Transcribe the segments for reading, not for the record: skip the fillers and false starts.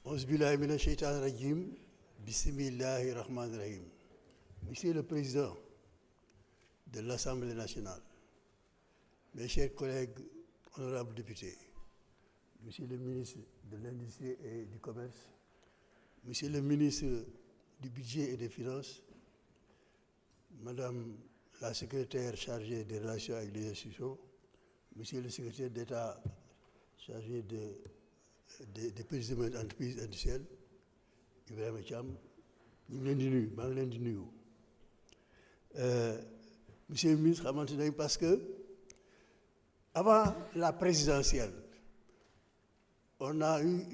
Auzu billahi mina sheytaani rajim. Bismillahi rahmani rahim. Monsieur le Président de l'Assemblée nationale, mes chers collègues honorables députés, Monsieur le ministre de l'Industrie et du Commerce, Monsieur le ministre du Budget et des Finances, Madame la secrétaire chargée des relations avec les institutions, Monsieur le secrétaire d'État chargé des petites et moyennes entreprises industrielles, Ibrahima Thiam, ñu ngi leen di nuyu, maa ngi leen di nuyu. Monsieur le ministre, xamante nañ parce que avant la présidentielle, on a eu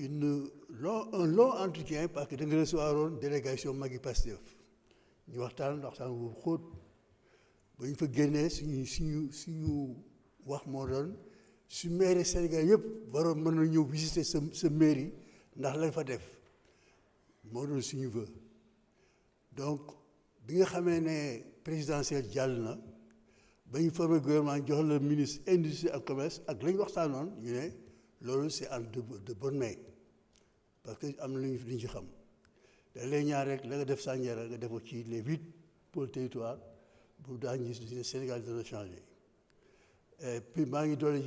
un long entretien parce que da nga recevoir woon délégation Maggi Pastef ñu waxtaan wu xóot ba ñu fa génnee suñu wax moo doon su mairie Sénégal yëpp waroon mën na ñëw visiter sa mairie ndax lañ fa def moo doon suñu vœu. Donc bi nga xamee ne présidentielle jàll na ba ñu formé gouvernement jox la ministre industrie ak commerce ak la ñu waxtaanoon ñu ne loolu c'est en de bonne main parce que am na lu ñu ci xam dañ lay ñaar rek la nga def Sandiara nga defoo ci les 8 pôles territoires bu daañu gis Sénégal dana changer. Et puis maa ngi doole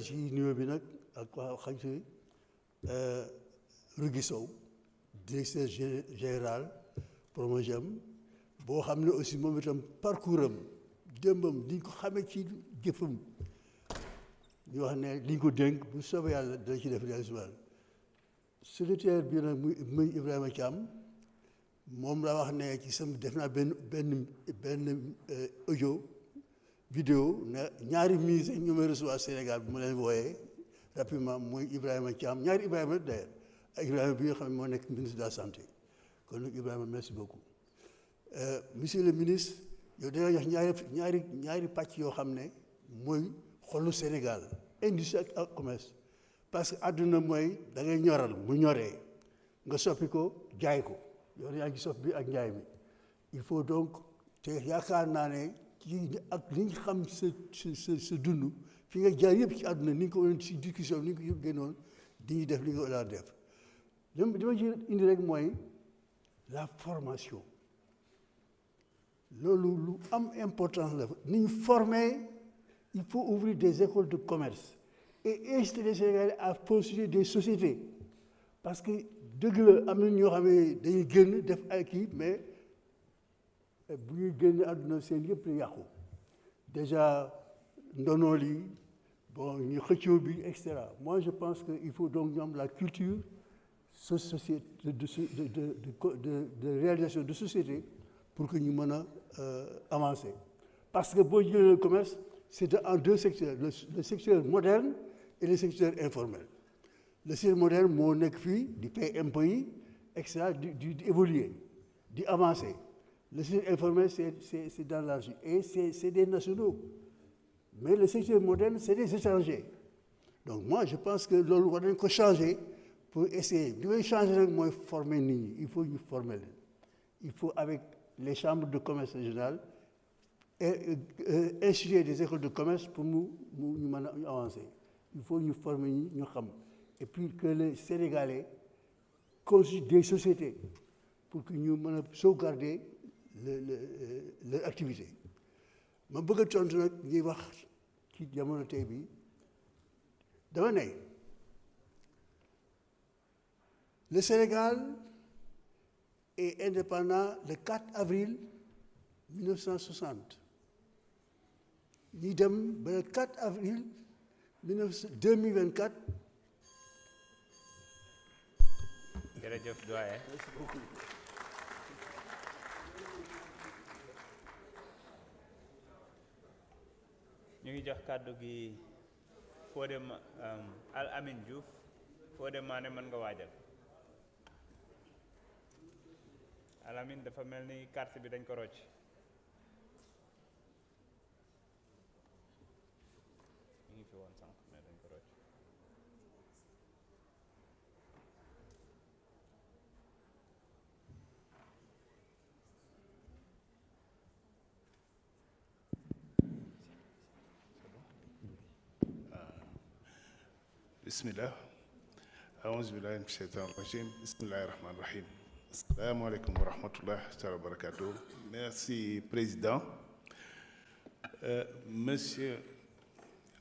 ci niveau bi nag ak waa xañ si Rougui Sow directeur général Promogem boo xam ne aussi moom itam parcours am démbam li ñu ko xamee ci jëfam ñu wax ne li ñu ko dénk bu soobee yàlla dana ci def réalisation. Secrétaire bi nag muy Ibrahima Thiam moom laa wax ne ci sama def naa benn audio vidéo ne ñaari ministres ñu may recevoir Sénégal bu ma leen wooyee rapidement muy Ibrahima Thiam ñaari Ibrahima d'ailleurs ak Ibrahima bi nga xam ne moo nekk ministre de la santé kon nag Ibrahima merci beaucoup. Monsieur le ministre yow dina jox ñaari pàcc yoo xam ne mooy xolu Sénégal industrie ak commerce parce que àdduna mooy da ngay ñoral mu ñoree nga soppi ko jaay ko yow yaa ngi soppi bi ak njaay mi il faut donc te yaakaar naa ne ci ak li nga xam sa dund fi nga jaay yëpp ci àdduna ni nga ko woon ci discussion ni nga ko yëpp génnoon di ñu def li nga war def li ma ci indi rek mooy la formation loolu lu am importance la ni ñu former il faut ouvrir des écoles de commerce et inciter les Sénégalais à constituer des sociétés parce que dëgg la am na ñoo xam ne dañuy génn def ay kii mais bu ñuy génn àdduna seen yëpp la yàqu déjà ndono li bon ñu xëccoo bi et cetera. Moi je pense que il faut donc ñu am la culture société de réalisation de société pour que ñu mën a avancer parce que boo jëlee le commerce c'est en deux secteurs le secteur moderne et le secteur informel. Le secteur moderne moo nekk fii di payer impôts yi et cetera di évoluer di avancer. Le secteur informel c'est dans l'argent et c'est des nationaux mais le secteur moderne c'est des étrangers. Donc moi je pense que loolu war nañ ko changer pour essayer li may changer nag mooy former nit ñi il faut ñu former leen il faut avec les chambres de commerce régionales et instituer des écoles de commerce pour ñu mën a avancer il faut ñu former ñi ñu xam et puis que les Sénégalais constituent des sociétés pour que ñu mën a sauvegarder leur activité. ma bëgg a tontu nag ñuy wax ci jamono tey bi dama ne le Sénégal est indépendant le 4 avril 1960 ñuy dem ba le 4 avril 2024. jërëjëf doyen. Merci beaucoup. ñu ngi jox kàddu gi Fodé Al Amin Diouf Fodé Mané mën nga waajal. Al Amin dafa mel ni carte bi dañ ko rocc. ñu ngi fi woon sànq mais dañ ko rocc. Bismillah. aouzu billahi min shaytan rajim bismillahi rahmani rahim assalamu alaikum wa rahmatullahi wa barakatuh. Merci président. Monsieur,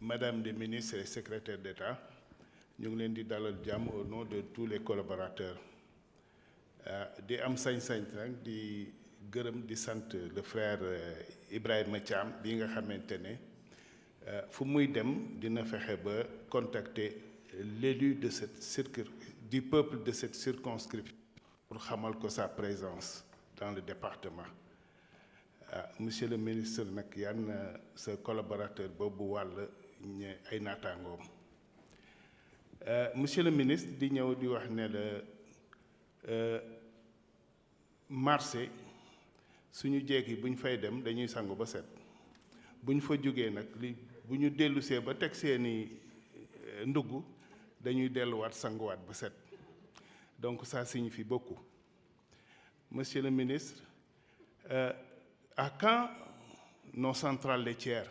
madame les ministres et secrétaires d'État, ñu ngi leen di dalal jàmm au nom de tous les collaborateurs. Di am sañ-sañ nag di gërëm di sant le frère Ibrahima Thiam bi nga xamante ne fu muy dem dina fexe ba contacter l'élu de du peuple de cette circonscription pour xamal ko sa présence dans le département. Monsieur le ministre nag yan sa collaborateur boobu wàll ay naataangoom. Monsieur le ministre di ñëw di wax ne la marché suñu jeegi bu ñu fay dem dañuy sangu ba set bu ñu fa jógee nag bu ñu dellusee ba teg seeni ndugg dañuy delluwaat sanguwaat ba set donc ça signifie beaucoup. Monsieur le ministre, à quand nos centrales laitières?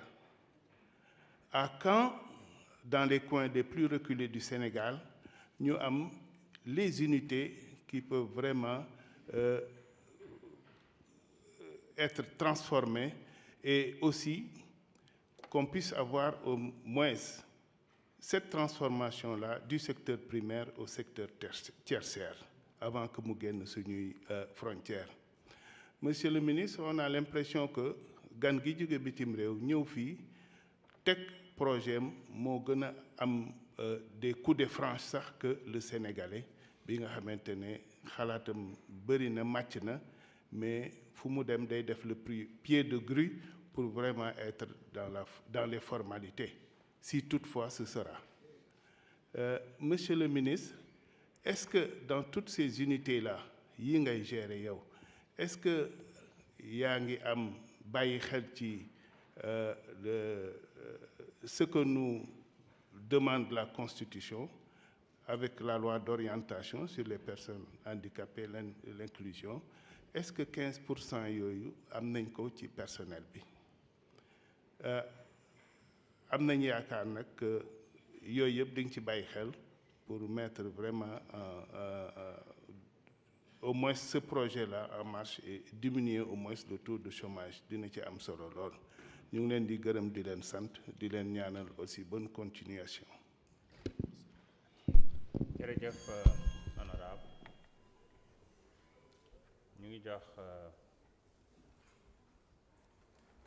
À quand, dans les coins les plus reculés du Sénégal, nous avons les unités qui peuvent vraiment être transformées et aussi qu'on puisse avoir au moins cette transformation-là du secteur primaire au secteur tertiaire avant que nous gagne suñuy frontière. Monsieur le ministre, on a l'impression que gan gi jóge bitim réew ñëw fii teg projet moo gën a am des coups de franche sax que le sénégalais bi nga xamante ne xalaatam bëri na màcc na mais fu mu dem day def le pied de grue pour vraiment être dans les formalités, si toutefois ce sera. Monsieur le ministre, est-ce que dans toutes ces unités-là yi ngay gérer yow est-ce que yaa ngi am bàyyi xel ci ce que nous demande la Constitution avec la loi d'orientation sur les personnes handicapées, l'inclusion? Est-ce que 15% yooyu am nañ ko ci personnel bi? Am nañ yaakaar nag yooyu yëpp di nga ci bàyyi xel pour mettre vraiment au moins ce projet-là en marche et diminuer au moins le taux de chômage dina ci am solo lool. Ñu ngi leen di gërëm di leen sant di leen ñaanal aussi bonne continuation. jërëjëf honorable ñu ngi jox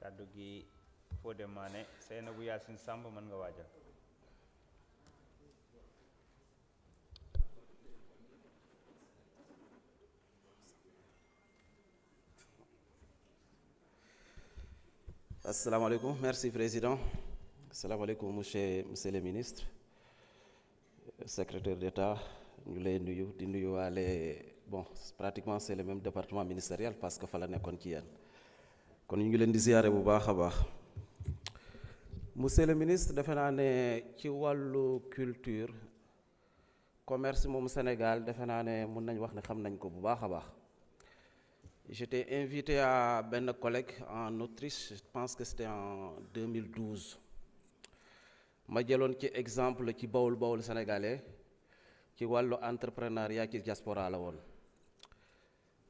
kàddu gi Fodé Mané Seynabou Yacine Samb mën nga waajal. Assalamu alaikum, merci président. Assalamu alaikum monsieur le ministre, secrétaire d'État, ñu lay nuyu di nuyu waale bon pratiquement c'est le même département ministériel parce que fa la nekkoon ci yéen kon ñu ngi leen di ziyaare bu baax a baax. Monsieur le ministre, defe naa ne ci wàllu culture commerce moom Sénégal defe naa ne mën nañ wax ne xam nañ ko bu baax a baax. J'étais invité à benn collègue en Autriche, je pense que c'était en 2012. ma jëloon ci exemple ci bawul sénégalais ci wàllu entrepreneuriat ci diaspora la woon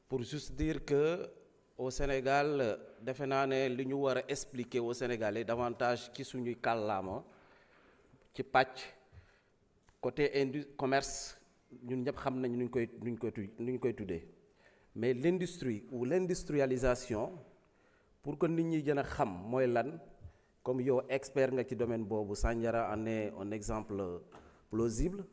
pour juste dire que au Sénégal defe naa ne li ñu war a expliquer au Sénégalais davantage ci suñuy kàllaama ci pàcc côté commerce ñun ñëpp xam nañ nuñ koy tuddee mais l'industrie ou l'industrialisation pour que nit ñi gën a xam mooy lan comme yow expert nga ci domaine boobu Sandiara en est un exemple plausible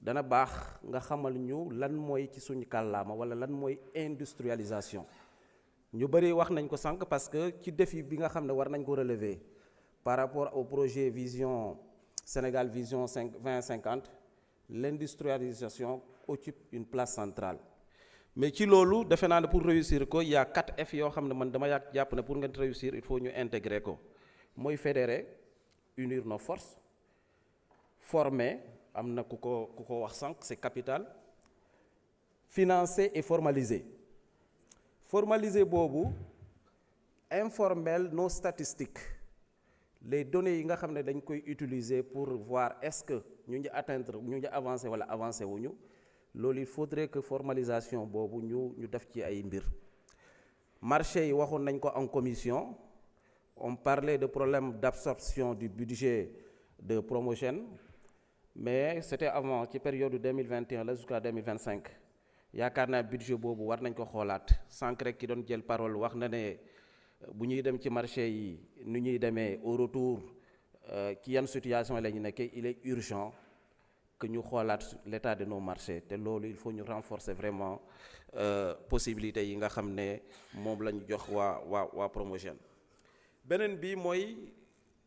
dana baax nga xamal ñu lan mooy ci suñu kàllaama wala lan mooy industrialisation ñu bëri wax nañ ko sànq parce que ci défi bi nga xam ne war nañ ko relever par rapport au projet vision Sénégal vision 2050 l'industrialisation occupe une place centrale mais ci loolu defe naa ne pour réussir ko il y a 4 F yoo xam ne man dama jàpp ne pour nga réussir il faut ñu intégrer ko mooy fédérer unir nos forces former am na ku ko wax sànq c'est capital financer et formaliser boobu informel nos statistiques les données yi nga xam ne dañ koy utiliser pour voir est-ce que ñu ngi atteindre ñu ngi avancer wala avancer wuñu loolu il faudrait que formalisation boobu ñu def ci ay mbir. marché yi waxoon nañ ko en commission on parlait de problème d'absorption du budget de promotion mais c'était avant ci période 2021 la jusqu'à 2025 yaakaar naa budget boobu war nañ ko xoolaat sànq rek ki doon jël parole wax na ne bu ñuy dem ci marché yi nu ñuy demee au retour ci yan situation la ñu nekkee il est urgent que ñu xoolaat l'état de nos marchés te loolu il faut ñu renforcer vraiment possibilités yi nga xam ne moom la ñu jox waa Promotion. beneen bi mooy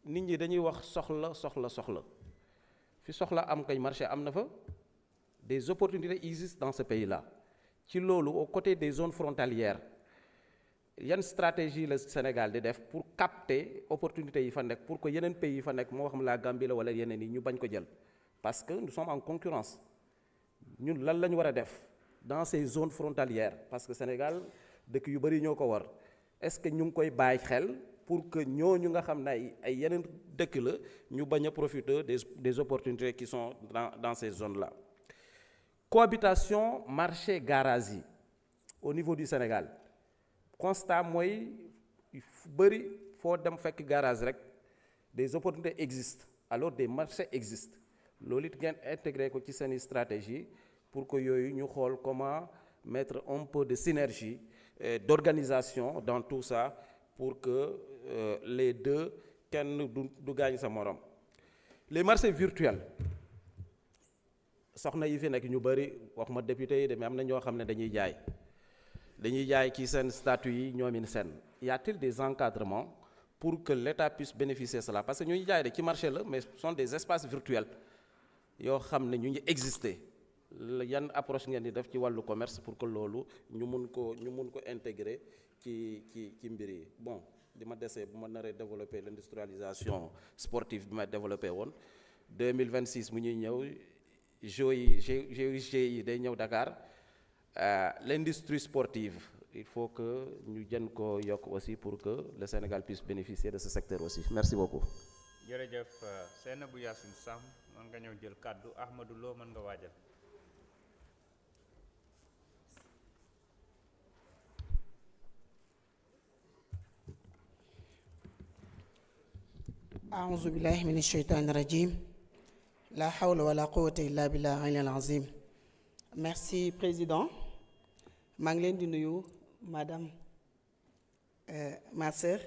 nit ñi dañuy wax soxla fi soxla am kay marché am na fa des opportunités existent dans ce pays-là ci loolu aux côtés des zones frontalières yan stratégie la Sénégal di def pour capter opportunités yi fa nekk pour que yeneen pays yi fa nekk moo xam la Gambie la wala yeneen yi ñu bañ ko jël parce que nous sommes en concurrence ñun lan la ñu war a def dans ces zones frontalières parce que Sénégal dëkk yu bari ñoo ko war est-ce que ñu ngi koy bàyyi xel pour que ñooñu nga xam ne ay yeneen dëkk la ñu bañ a profiter des opportunités qui sont dans ces zones-là. Cohabitation marché garage yi au niveau du Sénégal constat mooy bëri foo dem fekk garage rek des opportunités existent alors des marchés existent loolu it ngeen intégré ko ci seeni stratégie pour que yooyu ñu xool comment mettre un peu de synergie d'organisation dans tout ça pour que les deux kenn du gaañ sa morom. Les marchés virtuels soxna yi fi nekk ñu bëri wax ma député yi de mais am na ñoo xam ne dañuy jaay ci seen statut yi ñoomin seen y a-t-il des encadrements pour que l'État puisse bénéficier de cela parce que ñu ngi jaay de ci marché la mais ce sont des espaces virtuels yoo xam ne ñu ngi exister yan approche ngeen di def ci wàllu commerce pour que loolu ñu mun ko intégrer ci mbir yi. Bon li ma desee bu ma naree développer l'industrialisation sportive bi ma développé woon 2026 mu ñuy ñëw GIE day ñëw Dakar l'industrie sportive il faut que ñu jën ko yokk aussi pour que le Sénégal puisse bénéficier de ce secteur aussi. Merci beaucoup. jërëjëf Seynabou Yacine Sam mën nga ñëw jël kàddu Ahmadou Lo mën nga waajal. أعوذ بالله من الشيطان الرجيم لا حول ولا قوة إلا بالله العلي العظيم. Merci président maa ngi leen di nuyu madame ma sœur